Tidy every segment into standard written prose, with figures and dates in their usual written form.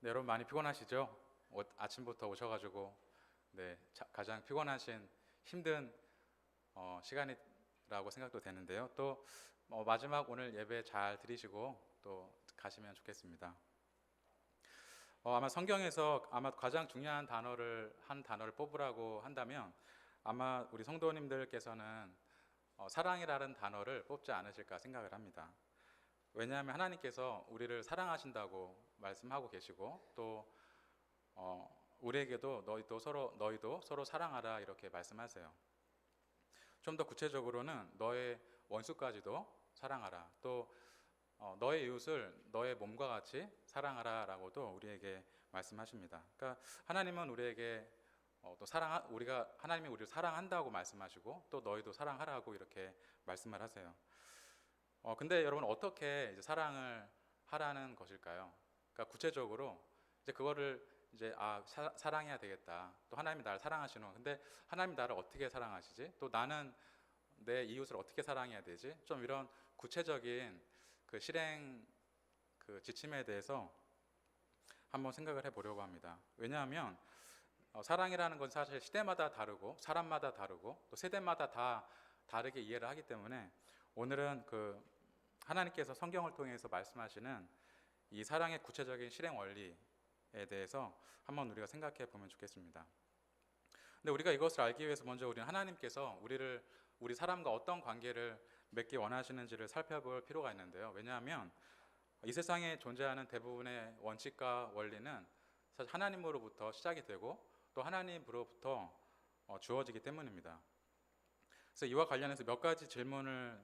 네, 여러분 많이 피곤하시죠? 아침부터 오셔가지고 가장 피곤하신 힘든 시간이라고 생각도 되는데요. 또 마지막 오늘 예배 잘 드리시고 또 가시면 좋겠습니다. 아마 성경에서 아마 가장 중요한 한 단어를 뽑으라고 한다면 아마 우리 성도님들께서는 사랑이라는 단어를 뽑지 않으실까 생각을 합니다. 왜냐하면 하나님께서 우리를 사랑하신다고 말씀하고 계시고 또 우리에게도 너희도 서로 사랑하라 이렇게 말씀하세요. 좀 더 구체적으로는 너의 원수까지도 사랑하라. 또 너의 이웃을 너의 몸과 같이 사랑하라라고도 우리에게 말씀하십니다. 그러니까 하나님은 우리에게 또 하나님이 우리를 사랑한다고 말씀하시고 또 너희도 사랑하라고 이렇게 말씀을 하세요. 근데 여러분 어떻게 이제 사랑을 하라는 것일까요? 그러니까 구체적으로 이제 그거를 이제 사랑해야 되겠다. 또 하나님이 나를 사랑하시는. 근데 하나님이 나를 어떻게 사랑하시지? 또 나는 내 이웃을 어떻게 사랑해야 되지? 좀 이런 구체적인 그 실행 그 지침에 대해서 한번 생각을 해보려고 합니다. 왜냐하면 사랑이라는 건 사실 시대마다 다르고 사람마다 다르고 또 세대마다 다 다르게 이해를 하기 때문에 오늘은 그 하나님께서 성경을 통해서 말씀하시는 이 사랑의 구체적인 실행 원리에 대해서 한번 우리가 생각해 보면 좋겠습니다. 근데 우리가 이것을 알기 위해서 먼저 우리는 하나님께서 우리 사람과 어떤 관계를 맺기 원하시는지를 살펴볼 필요가 있는데요. 왜냐하면 이 세상에 존재하는 대부분의 원칙과 원리는 사실 하나님으로부터 시작이 되고 또 하나님으로부터 주어지기 때문입니다. 그래서 이와 관련해서 몇 가지 질문을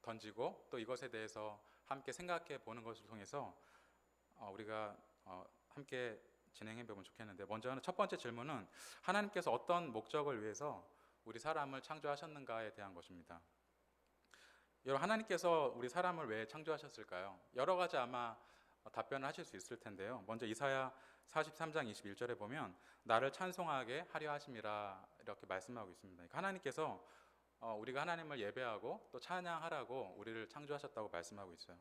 던지고 또 이것에 대해서 함께 생각해 보는 것을 통해서 우리가 함께 진행해 보면 좋겠는데, 먼저는 첫 번째 질문은 하나님께서 어떤 목적을 위해서 우리 사람을 창조하셨는가에 대한 것입니다. 여러분, 하나님께서 우리 사람을 왜 창조하셨을까요? 여러 가지 아마 답변을 하실 수 있을 텐데요. 먼저 이사야 43장 21절에 보면 나를 찬송하게 하려 하심이라 이렇게 말씀하고 있습니다. 그러니까 하나님께서 우리가 하나님을 예배하고 또 찬양하라고 우리를 창조하셨다고 말씀하고 있어요.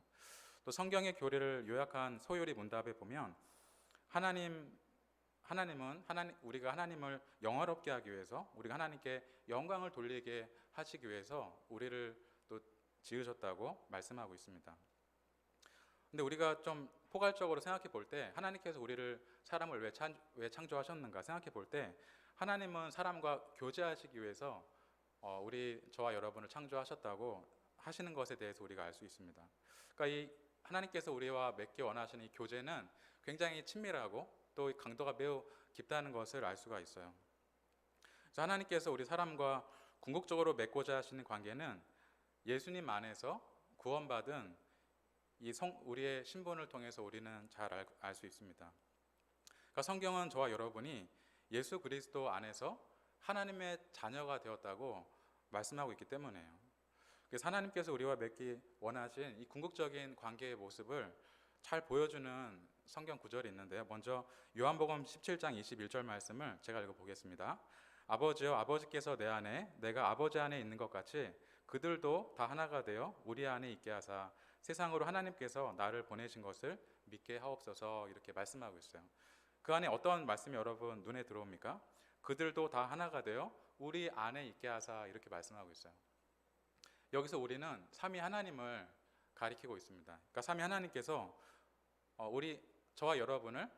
또 성경의 교리를 요약한 소요리 문답에 보면 우리가 하나님을 영화롭게 하기 위해서, 우리가 하나님께 영광을 돌리게 하시기 위해서 우리를 또 지으셨다고 말씀하고 있습니다. 근데 우리가 좀 포괄적으로 생각해 볼 때 하나님께서 사람을 왜 창조하셨는가 생각해 볼 때 하나님은 사람과 교제하시기 위해서 저와 여러분을 창조하셨다고 하시는 것에 대해서 우리가 알 수 있습니다. 그러니까 이 하나님께서 우리와 맺기 원하시는 이 교제는 굉장히 친밀하고 또 강도가 매우 깊다는 것을 알 수가 있어요. 그래서 하나님께서 우리 사람과 궁극적으로 맺고자 하시는 관계는 예수님 안에서 구원받은 우리의 신분을 통해서 우리는 잘 알 수 있습니다. 그러니까 성경은 저와 여러분이 예수 그리스도 안에서 하나님의 자녀가 되었다고 말씀하고 있기 때문에요. 그래서 하나님께서 우리와 맺기 원하신 이 궁극적인 관계의 모습을 잘 보여주는 성경 구절이 있는데요. 먼저 요한복음 17장 21절 말씀을 제가 읽어보겠습니다. 아버지여, 아버지께서 내 안에 내가 아버지 안에 있는 것 같이 그들도 다 하나가 되어 우리 안에 있게 하사 세상으로 하나님께서 나를 보내신 것을 믿게 하옵소서, 이렇게 말씀하고 있어요. 그 안에 어떤 말씀이 여러분 눈에 들어옵니까? 그들도 다 하나가 되어 우리 안에 있게 하사, 이렇게 말씀하고 있어요. 여기서 우리는 삼위 하나님을 가리키고 있습니다. 그러니까 삼위 하나님께서 저와 여러분을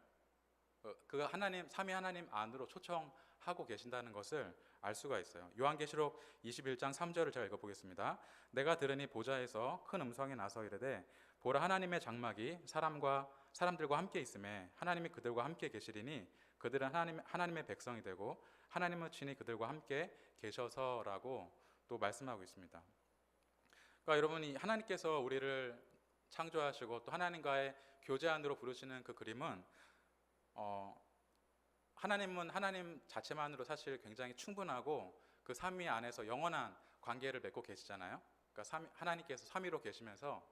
삼위 하나님 안으로 초청하고 계신다는 것을 알 수가 있어요. 요한계시록 21장 3절을 제가 읽어보겠습니다. 내가 들으니 보좌에서 큰 음성이 나서 이르되 보라, 하나님의 장막이 사람들과 함께 있음에 하나님이 그들과 함께 계시리니 그들은 하나님의 백성이 되고 하나님은 친히 그들과 함께 계셔서라고 또 말씀하고 있습니다. 그러니까 여러분이 하나님께서 우리를 창조하시고 또 하나님과의 교제 안으로 부르시는 그 그림은 하나님은 하나님 자체만으로 사실 굉장히 충분하고 그 삼위 안에서 영원한 관계를 맺고 계시잖아요. 그러니까 하나님께서 삼위로 계시면서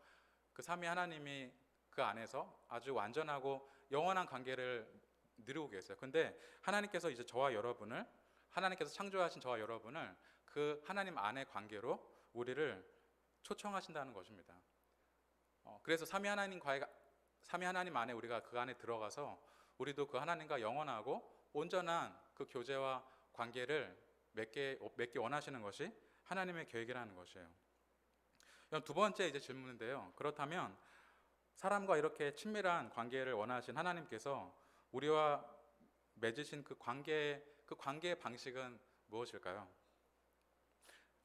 그 삼위 하나님이 그 안에서 아주 완전하고 영원한 관계를 누리고 계세요. 근데 하나님께서 하나님께서 창조하신 저와 여러분을 그 하나님 안의 관계로 우리를 초청하신다는 것입니다. 그래서 삼위 하나님 안에 우리가 그 안에 들어가서 우리도 그 하나님과 영원하고 온전한 그 교제와 관계를 맺기 원하시는 것이 하나님의 계획이라는 것이에요. 그럼 두 번째 이제 질문인데요. 그렇다면 사람과 이렇게 친밀한 관계를 원하신 하나님께서 우리와 맺으신 그 관계의 방식은 무엇일까요?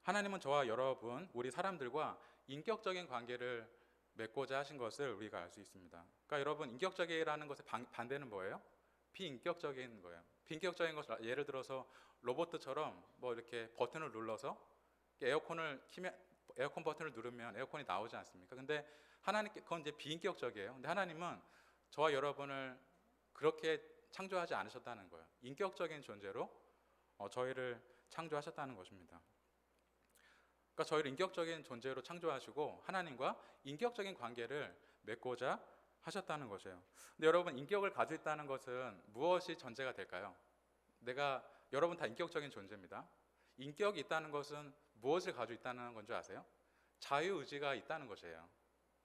하나님은 저와 여러분, 우리 사람들과 인격적인 관계를 맺고자 하신 것을 우리가 알 수 있습니다. 그러니까 여러분, 인격적이라는 것의 반대는 뭐예요? 비인격적인 거예요. 비인격적인 것을 예를 들어서 로봇처럼 뭐 이렇게 버튼을 눌러서 에어컨 버튼을 누르면 에어컨이 나오지 않습니까? 근데 하나님께 그건 이제 비인격적이에요. 근데 하나님은 저와 여러분을 그렇게 창조하지 않으셨다는 거예요. 인격적인 존재로 저희를 창조하셨다는 것입니다. 그러니까 저희를 인격적인 존재로 창조하시고 하나님과 인격적인 관계를 맺고자 하셨다는 것이에요. 근데 여러분, 인격을 가지고 있다는 것은 무엇이 전제가 될까요? 여러분 다 인격적인 존재입니다. 인격이 있다는 것은 무엇을 가지고 있다는 건 줄 아세요? 자유의지가 있다는 것이에요.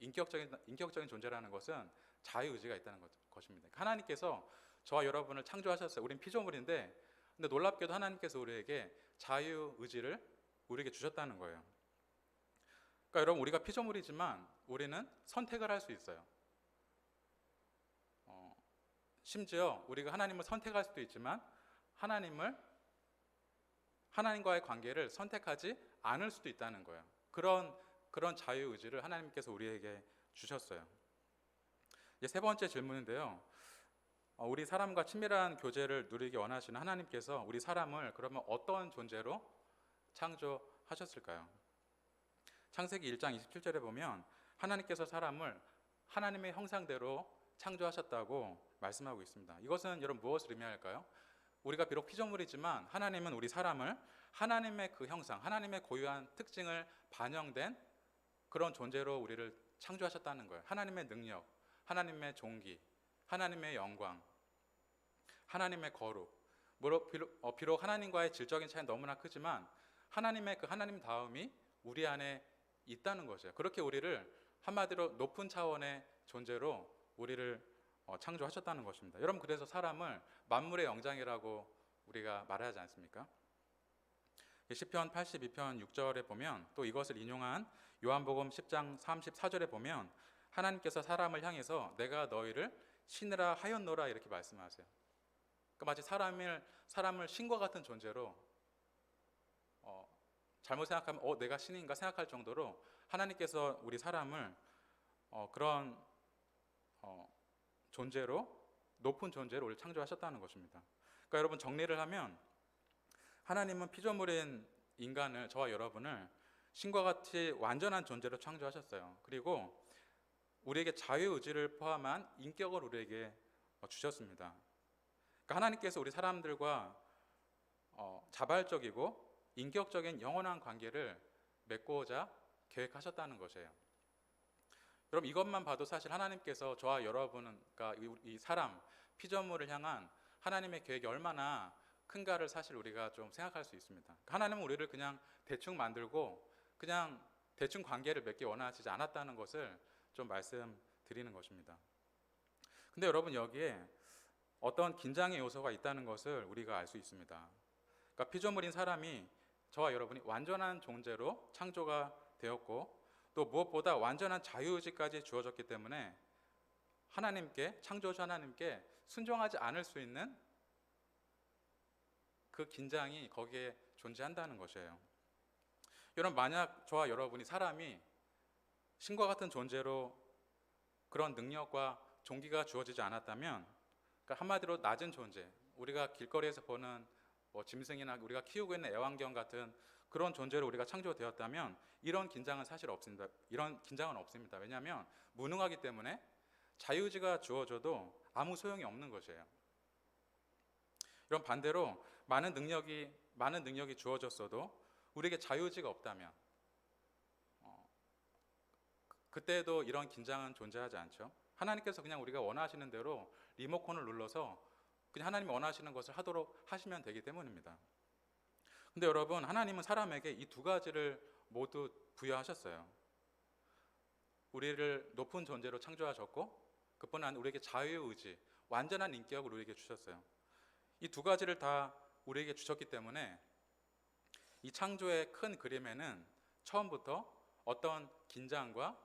인격적인 존재라는 것은 자유의지가 있다는 것입니다. 하나님께서 저와 여러분을 창조하셨어요. 우린 피조물인데, 근데 놀랍게도 하나님께서 우리에게 자유의지를 우리에게 주셨다는 거예요. 그러니까 여러분, 우리가 피조물이지만 우리는 선택을 할 수 있어요. 심지어 우리가 하나님을 선택할 수도 있지만 하나님과의 관계를 선택하지 않을 수도 있다는 거예요. 그런 자유의지를 하나님께서 우리에게 주셨어요. 이제 세 번째 질문인데요. 우리 사람과 친밀한 교제를 누리기 원하시는 하나님께서 우리 사람을 그러면 어떤 존재로 창조하셨을까요? 창세기 1장 27절에 보면 하나님께서 사람을 하나님의 형상대로 창조하셨다고 말씀하고 있습니다. 이것은 여러분 무엇을 의미할까요? 우리가 비록 피조물이지만 하나님은 우리 사람을 하나님의 그 형상, 하나님의 고유한 특징을 반영된 그런 존재로 우리를 창조하셨다는 거예요. 하나님의 능력, 하나님의 존귀, 하나님의 영광, 하나님의 거룩. 비록 하나님과의 질적인 차이는 너무나 크지만 하나님의 그 하나님 다움이 우리 안에 있다는 거죠. 그렇게 우리를 한마디로 높은 차원의 존재로 우리를 창조하셨다는 것입니다. 여러분, 그래서 사람을 만물의 영장이라고 우리가 말하지 않습니까? 시편 82편 6절에 보면 또 이것을 인용한 요한복음 10장 34절에 보면 하나님께서 사람을 향해서 내가 너희를 신이라 하였노라 이렇게 말씀하세요. 그러니까 마치 사람을 신과 같은 존재로 잘못 생각하면 내가 신인가 생각할 정도로 하나님께서 우리 사람을 그런 높은 존재로 우리를 창조하셨다는 것입니다. 그러니까 여러분, 정리를 하면 하나님은 피조물인 인간을, 저와 여러분을 신과 같이 완전한 존재로 창조하셨어요. 그리고 우리에게 자유의지를 포함한 인격을 우리에게 주셨습니다. 그러니까 하나님께서 우리 사람들과 자발적이고 인격적인 영원한 관계를 맺고자 계획하셨다는 것이에요. 여러분, 이것만 봐도 사실 하나님께서 저와 여러분은, 그러니까 이 사람, 피조물을 향한 하나님의 계획이 얼마나 큰가를 사실 우리가 좀 생각할 수 있습니다. 그러니까 하나님은 우리를 그냥 대충 만들고 그냥 대충 관계를 맺기 원하시지 않았다는 것을 좀 말씀드리는 것입니다. 근데 여러분, 여기에 어떤 긴장의 요소가 있다는 것을 우리가 알 수 있습니다. 그러니까 피조물인 사람이, 저와 여러분이 완전한 존재로 창조가 되었고 또 무엇보다 완전한 자유의지까지 주어졌기 때문에 창조주 하나님께 순종하지 않을 수 있는 그 긴장이 거기에 존재한다는 것이에요. 여러분, 만약 저와 여러분이 사람이 신과 같은 존재로 그런 능력과 존귀가 주어지지 않았다면, 그러니까 한마디로 낮은 존재, 우리가 길거리에서 보는 짐승이나 우리가 키우고 있는 애완견 같은 그런 존재로 우리가 창조되었다면 이런 긴장은 사실 없습니다. 이런 긴장은 없습니다. 왜냐하면 무능하기 때문에 자유의지가 주어져도 아무 소용이 없는 것이에요. 이런 반대로 많은 능력이 주어졌어도 우리에게 자유의지가 없다면 그때도 이런 긴장은 존재하지 않죠. 하나님께서 그냥 우리가 원하시는 대로 리모컨을 눌러서 그냥 하나님이 원하시는 것을 하시면 되기 때문입니다. 근데 여러분, 하나님은 사람에게 이 두 가지를 모두 부여하셨어요. 우리를 높은 존재로 창조하셨고 그뿐 아니라 우리에게 자유의지, 완전한 인격을 우리에게 주셨어요. 이 두 가지를 다 우리에게 주셨기 때문에 이 창조의 큰 그림에는 처음부터 어떤 긴장과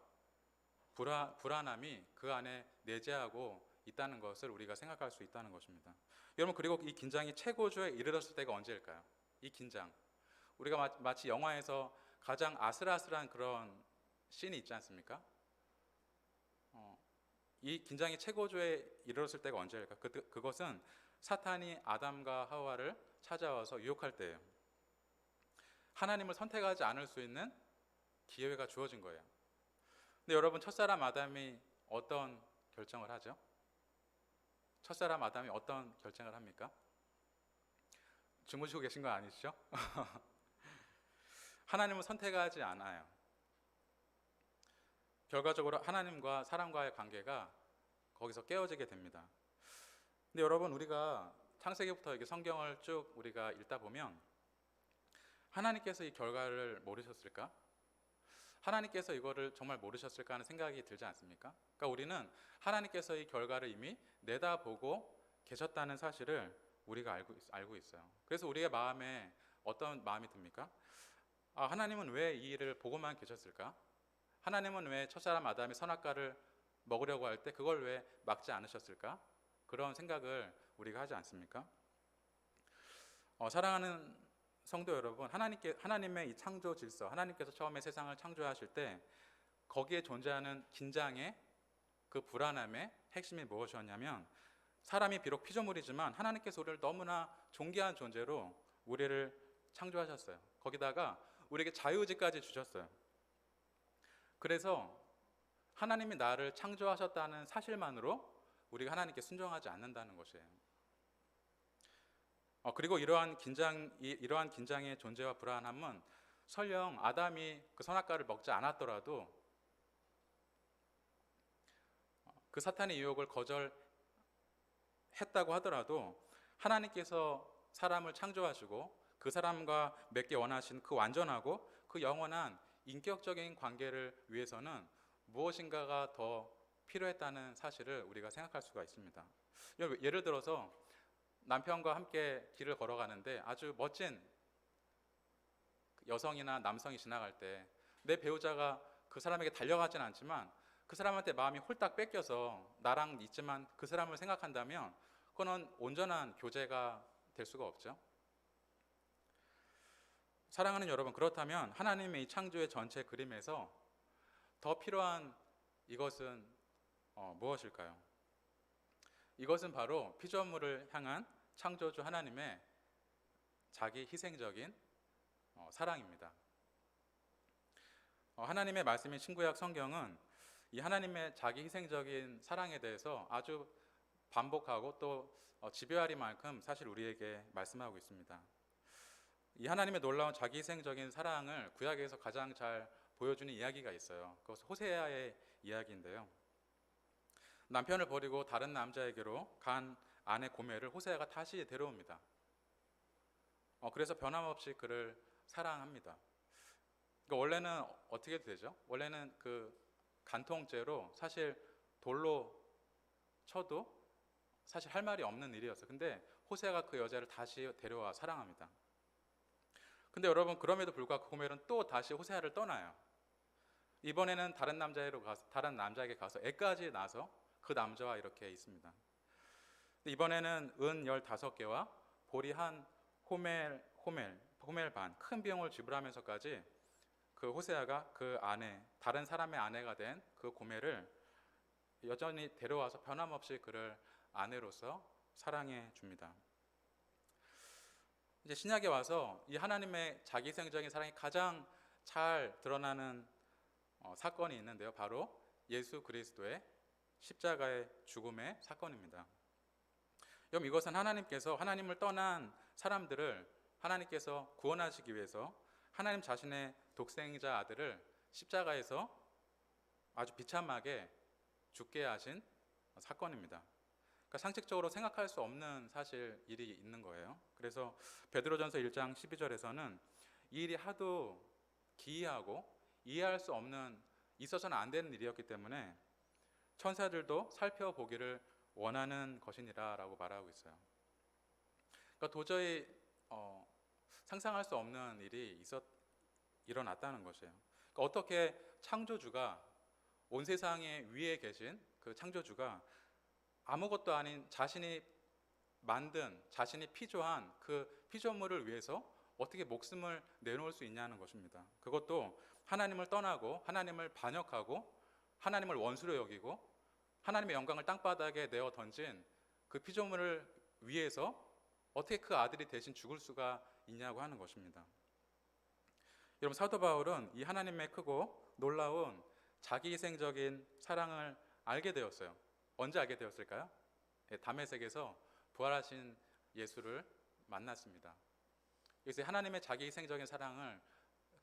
불안함이 그 안에 내재하고 있다는 것을 우리가 생각할 수 있다는 것입니다. 여러분, 그리고 이 긴장이 최고조에 이르렀을 때가 언제일까요? 이 긴장, 우리가 마치 영화에서 가장 아슬아슬한 그런 씬이 있지 않습니까? 이 긴장이 최고조에 이르렀을 때가 언제일까? 그것은 사탄이 아담과 하와를 찾아와서 유혹할 때예요. 하나님을 선택하지 않을 수 있는 기회가 주어진 거예요. 근데 여러분, 첫사람 아담이 어떤 결정을 하죠? 첫사람 아담이 어떤 결정을 합니까? 주무시고 계신 거 아니시죠? 하나님을 선택하지 않아요. 결과적으로 하나님과 사람과의 관계가 거기서 깨어지게 됩니다. 근데 여러분, 우리가 창세기부터 이렇게 성경을 쭉 우리가 읽다 보면 하나님께서 이 결과를 모르셨을까? 하나님께서 이거를 정말 모르셨을까 하는 생각이 들지 않습니까? 그러니까 우리는 하나님께서 이 결과를 이미 내다보고 계셨다는 사실을 우리가 알고 있어요. 그래서 우리의 마음에 어떤 마음이 듭니까? 하나님은 왜 이 일을 보고만 계셨을까? 하나님은 왜 첫사람 아담이 선악과를 먹으려고 할 때 그걸 왜 막지 않으셨을까? 그런 생각을 우리가 하지 않습니까? 사랑하는 성도 여러분, 하나님의 이 창조 질서, 하나님께서 처음에 세상을 창조하실 때 거기에 존재하는 긴장의 그 불안함의 핵심이 무엇이었냐면, 사람이 비록 피조물이지만 하나님께서 우리를 너무나 존귀한 존재로 우리를 창조하셨어요. 거기다가 우리에게 자유의지까지 주셨어요. 그래서 하나님이 나를 창조하셨다는 사실만으로 우리가 하나님께 순종하지 않는다는 것이에요. 그리고 이러한 긴장의 존재와 불안함은 설령 아담이 그 선악과를 먹지 않았더라도, 그 사탄의 유혹을 거절했다고 하더라도, 하나님께서 사람을 창조하시고 그 사람과 맺기 원하신 그 완전하고 그 영원한 인격적인 관계를 위해서는 무엇인가가 더 필요했다는 사실을 우리가 생각할 수가 있습니다. 예를 들어서 남편과 함께 길을 걸어가는데 아주 멋진 여성이나 남성이 지나갈 때 내 배우자가 그 사람에게 달려가진 않지만 그 사람한테 마음이 홀딱 뺏겨서 나랑 있지만 그 사람을 생각한다면 그거는 온전한 교제가 될 수가 없죠. 사랑하는 여러분, 그렇다면 하나님의 이 창조의 전체 그림에서 더 필요한 이것은 무엇일까요? 이것은 바로 피조물을 향한 창조주 하나님의 자기 희생적인 사랑입니다. 하나님의 말씀인 신구약 성경은 이 하나님의 자기 희생적인 사랑에 대해서 아주 반복하고 또 집요하리만큼 사실 우리에게 말씀하고 있습니다. 이 하나님의 놀라운 자기 희생적인 사랑을 구약에서 가장 잘 보여주는 이야기가 있어요. 그것은 호세아의 이야기인데요. 남편을 버리고 다른 남자에게로 간 아내 고멜을 호세아가 다시 데려옵니다. 그래서 변함없이 그를 사랑합니다. 그러니까 원래는 어떻게 되죠? 원래는 그 간통죄로 사실 돌로 쳐도 사실 할 말이 없는 일이었어요. 근데 호세아가 그 여자를 다시 데려와 사랑합니다. 근데 여러분, 그럼에도 불구하고 고멜은 또 다시 호세아를 떠나요. 이번에는 다른 남자에게 가서 애까지 낳아서 그 남자와 이렇게 있습니다. 이번에는 은 15개와 보리 한 호멜 반 큰 비용을 지불하면서까지 그 호세아가 그 아내, 다른 사람의 아내가 된 그 고멜을 여전히 데려와서 변함없이 그를 아내로서 사랑해 줍니다. 이제 신약에 와서 이 하나님의 자기희생적인 사랑이 가장 잘 드러나는 사건이 있는데요. 바로 예수 그리스도의 십자가의 죽음의 사건입니다. 여러분, 이것은 하나님께서 하나님을 떠난 사람들을 하나님께서 구원하시기 위해서 하나님 자신의 독생자 아들을 십자가에서 아주 비참하게 죽게 하신 사건입니다. 그러니까 상식적으로 생각할 수 없는 사실 일이 있는 거예요. 그래서 베드로전서 1장 12절에서는 이 일이 하도 기이하고 이해할 수 없는, 있어서는 안 되는 일이었기 때문에 천사들도 살펴보기를 원하는 것이니라라고 말하고 있어요. 그러니까 도저히 상상할 수 없는 일이 일어났다는 것이에요. 그러니까 어떻게 창조주가 온 세상의 위에 계신 그 창조주가 아무것도 아닌 자신이 만든 자신이 피조한 그 피조물을 위해서 어떻게 목숨을 내놓을 수 있냐는 것입니다. 그것도 하나님을 떠나고 하나님을 반역하고 하나님을 원수로 여기고 하나님의 영광을 땅바닥에 내어 던진 그 피조물을 위해서 어떻게 그 아들이 대신 죽을 수가 있냐고 하는 것입니다. 여러분, 사도 바울은 이 하나님의 크고 놀라운 자기희생적인 사랑을 알게 되었어요. 언제 알게 되었을까요? 다메섹에서 부활하신 예수를 만났습니다. 그래서 하나님의 자기희생적인 사랑을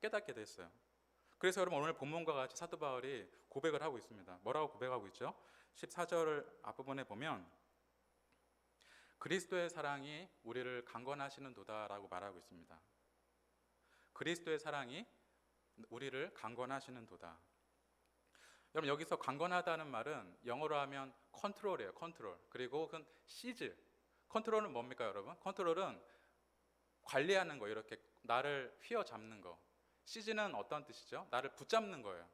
깨닫게 됐어요. 그래서 여러분, 오늘 본문과 같이 사도 바울이 고백을 하고 있습니다. 뭐라고 고백하고 있죠? 14절 앞부분에 보면 그리스도의 사랑이 우리를 강건하시는 도다라고 말하고 있습니다. 그리스도의 사랑이 우리를 강건하시는 도다. 여러분, 여기서 강건하다는 말은 영어로 하면 컨트롤이에요. 컨트롤. 그리고 그 시즈. 컨트롤은 뭡니까, 여러분? 컨트롤은 관리하는 거, 이렇게 나를 휘어잡는 거. 시즈는 어떤 뜻이죠? 나를 붙잡는 거예요.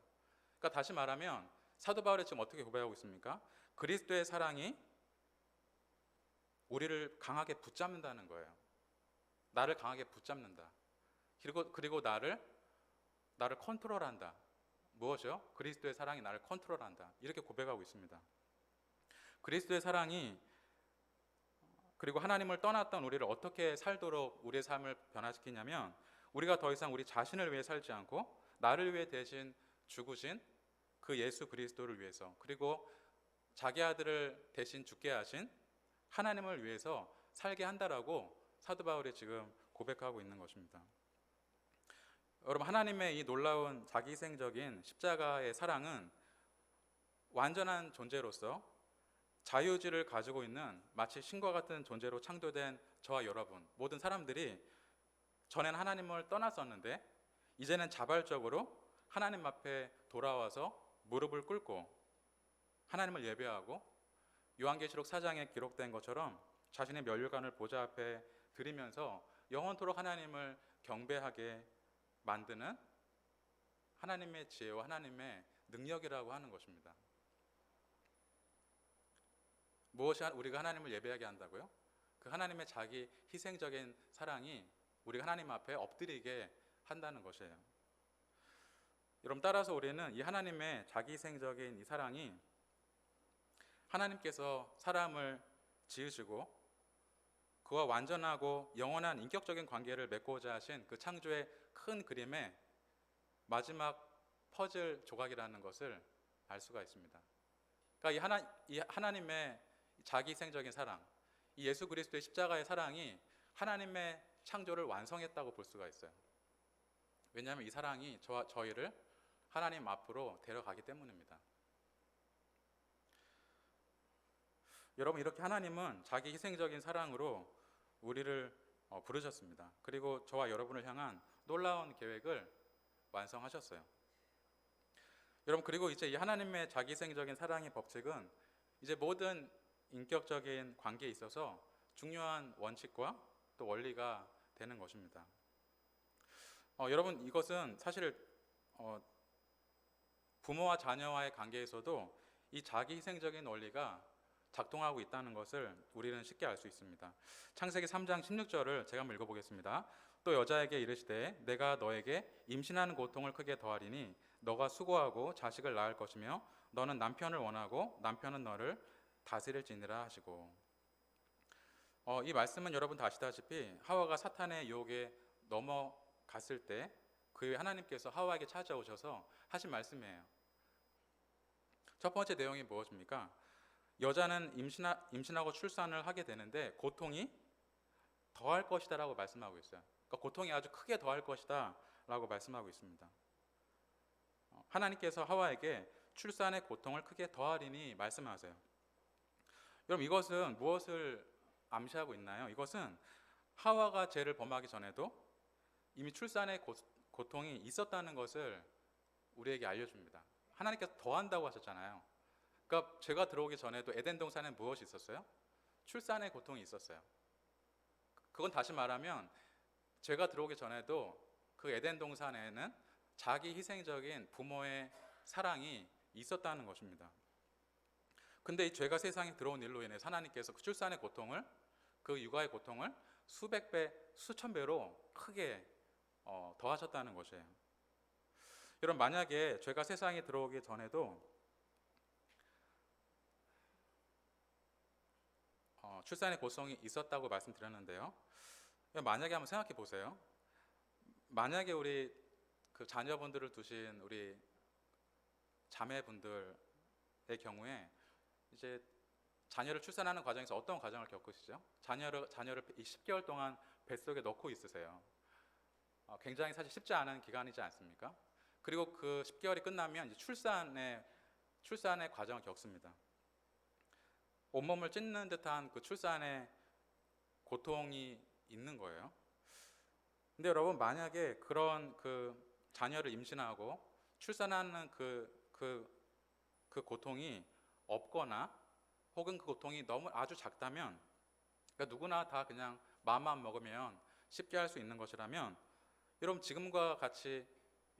그러니까 다시 말하면 사도 바울이 지금 어떻게 고백하고 있습니까? 그리스도의 사랑이 우리를 강하게 붙잡는다는 거예요. 나를 강하게 붙잡는다. 그리고 나를 컨트롤한다. 무엇이요? 그리스도의 사랑이 나를 컨트롤한다. 이렇게 고백하고 있습니다. 그리스도의 사랑이 그리고 하나님을 떠났던 우리를 어떻게 살도록 우리의 삶을 변화시키냐면 우리가 더 이상 우리 자신을 위해 살지 않고 나를 위해 대신 죽으신 그 예수 그리스도를 위해서, 그리고 자기 아들을 대신 죽게 하신 하나님을 위해서 살게 한다라고 사도 바울이 지금 고백하고 있는 것입니다. 여러분, 하나님의 이 놀라운 자기희생적인 십자가의 사랑은 완전한 존재로서 자유의지를 가지고 있는 마치 신과 같은 존재로 창조된 저와 여러분, 모든 사람들이 전에는 하나님을 떠났었는데 이제는 자발적으로 하나님 앞에 돌아와서 무릎을 꿇고 하나님을 예배하고 요한계시록 4장에 기록된 것처럼 자신의 면류관을 보좌 앞에 드리면서 영원토록 하나님을 경배하게 만드는 하나님의 지혜와 하나님의 능력이라고 하는 것입니다. 무엇이 우리가 하나님을 예배하게 한다고요? 그 하나님의 자기 희생적인 사랑이 우리가 하나님 앞에 엎드리게 한다는 것이에요. 여러분, 따라서 우리는 이 하나님의 자기 희생적인 이 사랑이 하나님께서 사람을 지으시고 그와 완전하고 영원한 인격적인 관계를 맺고자 하신 그 창조의 큰 그림의 마지막 퍼즐 조각이라는 것을 알 수가 있습니다. 그러니까 이 하나님의 자기희생적인 사랑, 이 예수 그리스도의 십자가의 사랑이 하나님의 창조를 완성했다고 볼 수가 있어요. 왜냐하면 이 사랑이 저희를 하나님 앞으로 데려가기 때문입니다. 여러분, 이렇게 하나님은 자기 희생적인 사랑으로 우리를 부르셨습니다. 그리고 저와 여러분을 향한 놀라운 계획을 완성하셨어요. 여러분, 그리고 이제 이 하나님의 자기 희생적인 사랑의 법칙은 이제 모든 인격적인 관계에 있어서 중요한 원칙과 또 원리가 되는 것입니다. 여러분, 이것은 사실 부모와 자녀와의 관계에서도 이 자기 희생적인 원리가 작동하고 있다는 것을 우리는 쉽게 알 수 있습니다. 창세기 3장 16절을 제가 한번 읽어보겠습니다. 또 여자에게 이르시되 내가 너에게 임신하는 고통을 크게 더하리니 너가 수고하고 자식을 낳을 것이며 너는 남편을 원하고 남편은 너를 다스릴지니라 하시고, 이 말씀은 여러분 다 아시다시피 하와가 사탄의 유혹에 넘어갔을 때 그 하나님께서 하와에게 찾아오셔서 하신 말씀이에요. 첫 번째 내용이 무엇입니까? 여자는 임신하고 출산을 하게 되는데 고통이 더할 것이다 라고 말씀하고 있어요. 그러니까 고통이 아주 크게 더할 것이다 라고 말씀하고 있습니다. 하나님께서 하와에게 출산의 고통을 크게 더하리니 말씀하세요. 여러분, 이것은 무엇을 암시하고 있나요? 이것은 하와가 죄를 범하기 전에도 이미 출산의 고통이 있었다는 것을 우리에게 알려줍니다. 하나님께서 더한다고 하셨잖아요. 그러니까 제가 들어오기 전에도 에덴 동산에 무엇이 있었어요? 출산의 고통이 있었어요. 그건 다시 말하면 제가 들어오기 전에도 그 에덴 동산에는 자기 희생적인 부모의 사랑이 있었다는 것입니다. 근데 이 죄가 세상에 들어온 일로 인해 하나님께서 그 출산의 고통을, 그 육아의 고통을 수백 배, 수천 배로 크게 더하셨다는 것이에요. 여러분, 만약에 죄가 세상에 들어오기 전에도 출산의 고통이 있었다고 말씀드렸는데요. 만약에 한번 생각해 보세요. 만약에 우리 그 자녀분들을 두신 우리 자매분들의 경우에 이제 자녀를 출산하는 과정에서 어떤 과정을 겪으시죠? 자녀를 10개월 동안 뱃속에 넣고 있으세요. 굉장히 사실 쉽지 않은 기간이지 않습니까? 그리고 그 10개월이 끝나면 이제 출산의 과정을 겪습니다. 온몸을 찢는 듯한 그 출산의 고통이 있는 거예요. 근데 여러분, 만약에 그런 그 자녀를 임신하고 출산하는 그 고통이 없거나 혹은 그 고통이 너무 아주 작다면, 그러니까 누구나 다 그냥 마음만 먹으면 쉽게 할 수 있는 것이라면, 여러분 지금과 같이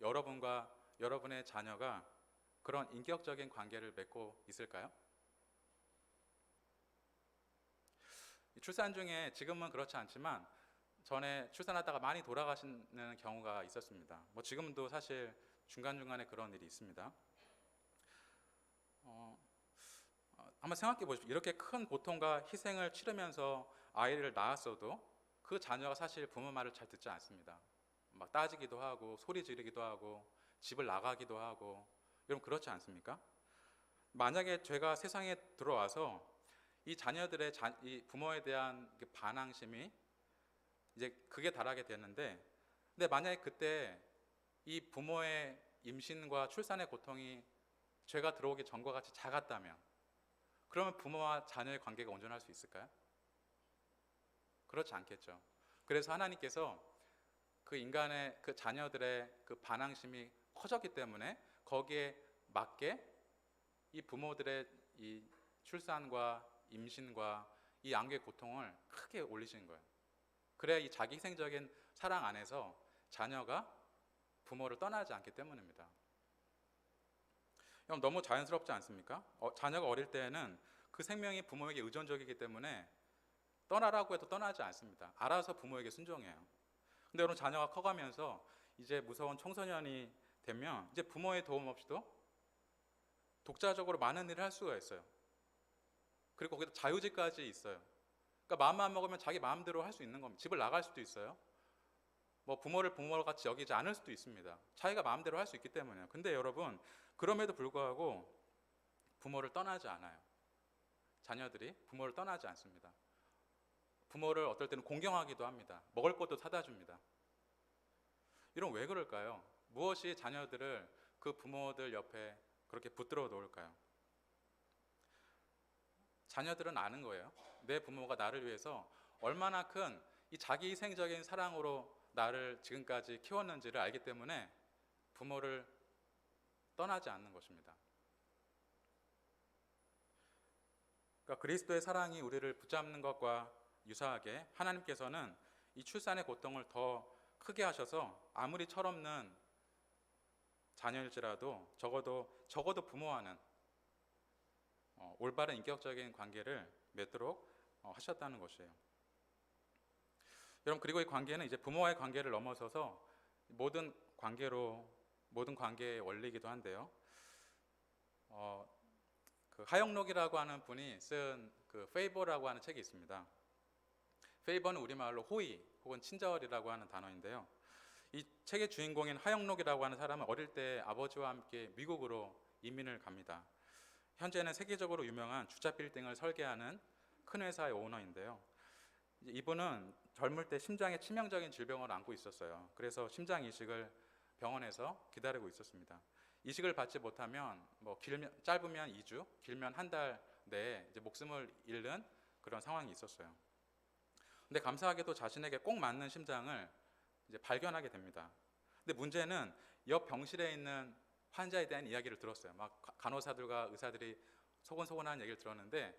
여러분과 여러분의 자녀가 그런 인격적인 관계를 맺고 있을까요? 출산 중에 지금은 그렇지 않지만 전에 출산하다가 많이 돌아가시는 경우가 있었습니다. 뭐 지금도 사실 중간중간에 그런 일이 있습니다. 한번 생각해 보십시오. 이렇게 큰 고통과 희생을 치르면서 아이를 낳았어도 그 자녀가 사실 부모 말을 잘 듣지 않습니다. 막 따지기도 하고 소리 지르기도 하고 집을 나가기도 하고, 여러분 그렇지 않습니까? 만약에 죄가 세상에 들어와서 이 자녀들의 이 부모에 대한 반항심이 이제 극에 달하게 되는데, 근데 만약에 그때 이 부모의 임신과 출산의 고통이 죄가 들어오기 전과 같이 작았다면, 그러면 부모와 자녀의 관계가 온전할 수 있을까요? 그렇지 않겠죠. 그래서 하나님께서 그 인간의 그 자녀들의 그 반항심이 커졌기 때문에 거기에 맞게 이 부모들의 이 출산과 임신과 이 양육의 고통을 크게 올리신 거예요. 그래야 이 자기 희생적인 사랑 안에서 자녀가 부모를 떠나지 않기 때문입니다. 너무 자연스럽지 않습니까? 자녀가 어릴 때에는 그 생명이 부모에게 의존적이기 때문에 떠나라고 해도 떠나지 않습니다. 알아서 부모에게 순종해요. 근데 여러분, 자녀가 커가면서 이제 무서운 청소년이 되면 이제 부모의 도움 없이도 독자적으로 많은 일을 할 수가 있어요. 그리고 거기다 자유지까지 있어요. 그러니까 마음만 먹으면 자기 마음대로 할 수 있는 겁니다. 집을 나갈 수도 있어요. 뭐 부모를 부모와 같이 여기지 않을 수도 있습니다. 자기가 마음대로 할 수 있기 때문에요. 근데 여러분, 그럼에도 불구하고 부모를 떠나지 않아요. 자녀들이 부모를 떠나지 않습니다. 부모를 어떨 때는 공경하기도 합니다. 먹을 것도 사다 줍니다. 이런 왜 그럴까요? 무엇이 자녀들을 그 부모들 옆에 그렇게 붙들어 놓을까요? 자녀들은 아는 거예요. 내 부모가 나를 위해서 얼마나 큰 이 자기 희생적인 사랑으로 나를 지금까지 키웠는지를 알기 때문에 부모를 떠나지 않는 것입니다. 그러니까 그리스도의 사랑이 우리를 붙잡는 것과 유사하게 하나님께서는 이 출산의 고통을 더 크게 하셔서 아무리 철없는 자녀일지라도 적어도 부모와는 올바른 인격적인 관계를 맺도록 하셨다는 것이에요. 여러분, 그리고 이 관계는 이제 부모와의 관계를 넘어서서 모든 관계의 원리이기도 한데요. 그 하영록이라고 하는 분이 쓴 그 페이버라고 하는 책이 있습니다. 페이버는 우리말로 호의 혹은 친절이라고 하는 단어인데요. 이 책의 주인공인 하영록이라고 하는 사람은 어릴 때 아버지와 함께 미국으로 이민을 갑니다. 현재는 세계적으로 유명한 주차 빌딩을 설계하는 큰 회사의 오너인데요. 이분은 젊을 때 심장에 치명적인 질병을 앓고 있었어요. 그래서 심장 이식을 병원에서 기다리고 있었습니다. 이식을 받지 못하면 짧으면 2주, 길면 한 달 내에 이제 목숨을 잃는 그런 상황이 있었어요. 근데 감사하게도 자신에게 꼭 맞는 심장을 이제 발견하게 됩니다. 근데 문제는 옆 병실에 있는 환자에 대한 이야기를 들었어요. 막 간호사들과 의사들이 소곤소곤한 얘기를 들었는데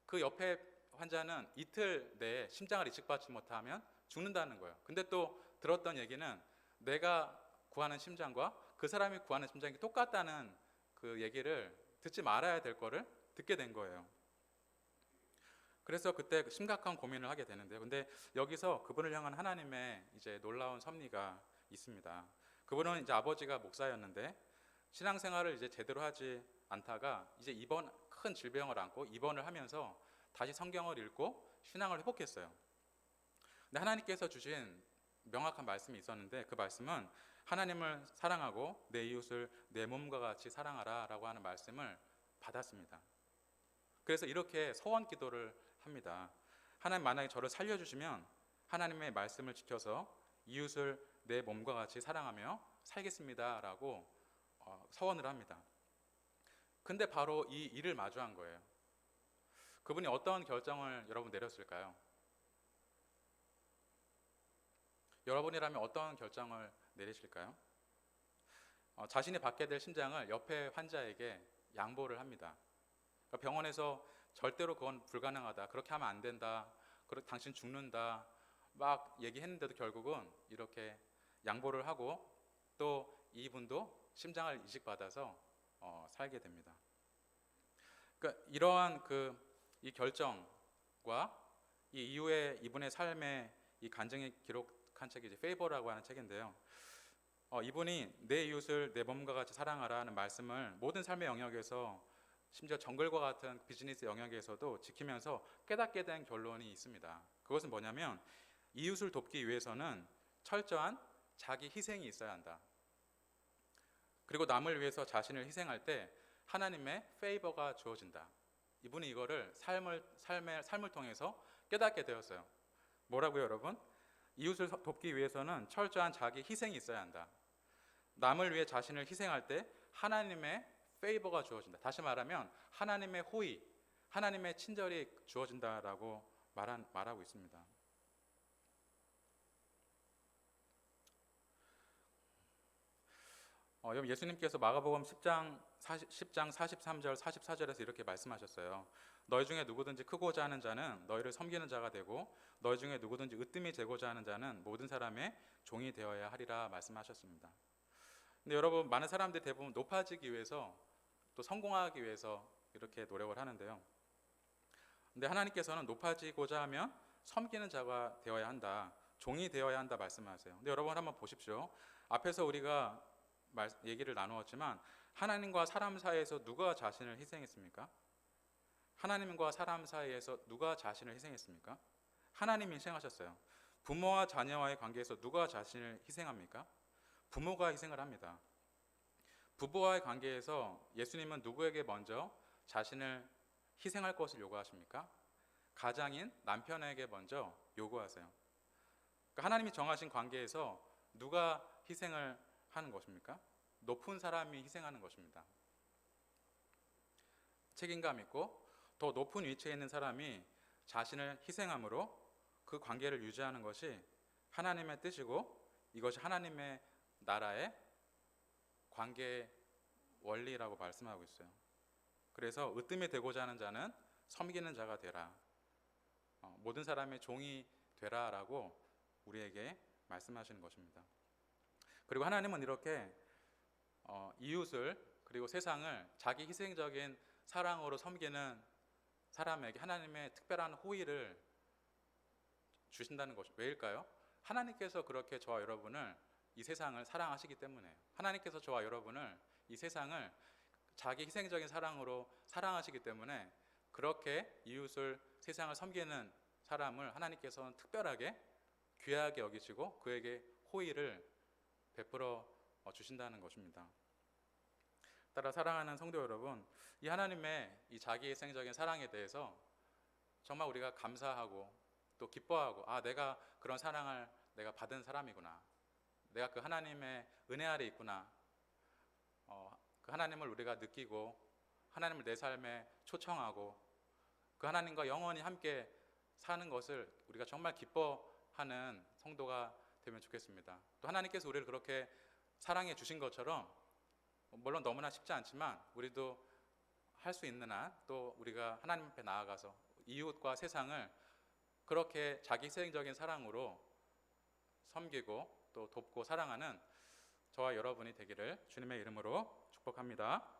그 옆에 환자는 이틀 내에 심장을 이식받지 못하면 죽는다는 거예요. 근데 또 들었던 얘기는 내가 구하는 심장과 그 사람이 구하는 심장이 똑같다는 그 얘기를 듣지 말아야 될 거를 듣게 된 거예요. 그래서 그때 심각한 고민을 하게 되는데요. 근데 여기서 그분을 향한 하나님의 이제 놀라운 섭리가 있습니다. 그분은 이제 아버지가 목사였는데 신앙생활을 이제 제대로 하지 않다가 이제 큰 질병을 안고 입원을 하면서 다시 성경을 읽고 신앙을 회복했어요. 근데 하나님께서 주신 명확한 말씀이 있었는데 그 말씀은 하나님을 사랑하고 내 이웃을 내 몸과 같이 사랑하라 라고 하는 말씀을 받았습니다. 그래서 이렇게 소원 기도를 합니다. 하나님 만약에 저를 살려주시면 하나님의 말씀을 지켜서 이웃을 내 몸과 같이 사랑하며 살겠습니다 라고 서원을 합니다. 근데 바로 이 일을 마주한 거예요. 그분이 어떤 결정을 여러분 내렸을까요? 여러분이라면 어떤 결정을 내리실까요? 자신이 받게 될 심장을 옆에 환자에게 양보를 합니다. 그러니까 병원에서 절대로 그건 불가능하다, 그렇게 하면 안 된다, 당신 죽는다 막 얘기했는데도 결국은 이렇게 양보를 하고 또 이분도 심장을 이식받아서 살게 됩니다. 그러니까 이러한 이 결정과 이 이후에 이분의 삶의 이 간증이 기록한 책이 이제 페이버라고 하는 책인데요. 이분이 내 이웃을 내 몸과 같이 사랑하라 하는 말씀을 모든 삶의 영역에서 심지어 정글과 같은 비즈니스 영역에서도 지키면서 깨닫게 된 결론이 있습니다. 그것은 뭐냐면 이웃을 돕기 위해서는 철저한 자기 희생이 있어야 한다. 그리고 남을 위해서 자신을 희생할 때 하나님의 페이버가 주어진다. 이분이 이거를 삶을 통해서 깨닫게 되었어요. 뭐라고요, 여러분? 이웃을 돕기 위해서는 철저한 자기 희생이 있어야 한다. 남을 위해 자신을 희생할 때 하나님의 페이버가 주어진다. 다시 말하면 하나님의 호의, 하나님의 친절이 주어진다라고 말하고 있습니다. 여러분, 예수님께서 마가복음 10장 43절 44절에서 이렇게 말씀하셨어요. 너희 중에 누구든지 크고자 하는 자는 너희를 섬기는 자가 되고 너희 중에 누구든지 으뜸이 되고자 하는 자는 모든 사람의 종이 되어야 하리라 말씀하셨습니다. 근데 여러분, 많은 사람들이 대부분 높아지기 위해서 또 성공하기 위해서 이렇게 노력을 하는데요. 근데 하나님께서는 높아지고자 하면 섬기는 자가 되어야 한다, 종이 되어야 한다 말씀하세요. 근데 여러분 한번 보십시오. 앞에서 우리가 얘기를 나누었지만 하나님과 사람 사이에서 누가 자신을 희생했습니까? 하나님과 사람 사이에서 누가 자신을 희생했습니까? 하나님이 희생하셨어요. 부모와 자녀와의 관계에서 누가 자신을 희생합니까? 부모가 희생을 합니다. 부부와의 관계에서 예수님은 누구에게 먼저 자신을 희생할 것을 요구하십니까? 가장인 남편에게 먼저 요구하세요. 그러니까 하나님이 정하신 관계에서 누가 희생을 하는 것입니까? 높은 사람이 희생하는 것입니다. 책임감 있고 더 높은 위치에 있는 사람이 자신을 희생함으로 그 관계를 유지하는 것이 하나님의 뜻이고 이것이 하나님의 나라의 관계 원리라고 말씀하고 있어요. 그래서 으뜸이 되고자 하는 자는 섬기는 자가 되라, 모든 사람의 종이 되라라고 우리에게 말씀하시는 것입니다. 그리고 하나님은 이렇게 이웃을 그리고 세상을 자기 희생적인 사랑으로 섬기는 사람에게 하나님의 특별한 호의를 주신다는 것이 왜일까요? 하나님께서 그렇게 저와 여러분을, 이 세상을 사랑하시기 때문에요. 하나님께서 저와 여러분을, 이 세상을 자기 희생적인 사랑으로 사랑하시기 때문에 그렇게 이웃을, 세상을 섬기는 사람을 하나님께서는 특별하게 귀하게 여기시고 그에게 호의를 베풀어 주신다는 것입니다. 따라 사랑하는 성도 여러분, 이 하나님의 이 자기 희생적인 사랑에 대해서 정말 우리가 감사하고 또 기뻐하고, 내가 그런 사랑을 내가 받은 사람이구나, 내가 그 하나님의 은혜 아래 있구나, 그 하나님을 우리가 느끼고 하나님을 내 삶에 초청하고 그 하나님과 영원히 함께 사는 것을 우리가 정말 기뻐하는 성도가 되면 좋겠습니다. 또 하나님께서 우리를 그렇게 사랑해 주신 것처럼, 물론 너무나 쉽지 않지만 우리도 할 수 있는 한 또 우리가 하나님 앞에 나아가서 이웃과 세상을 그렇게 자기희생적인 사랑으로 섬기고 또 돕고 사랑하는 저와 여러분이 되기를 주님의 이름으로 축복합니다.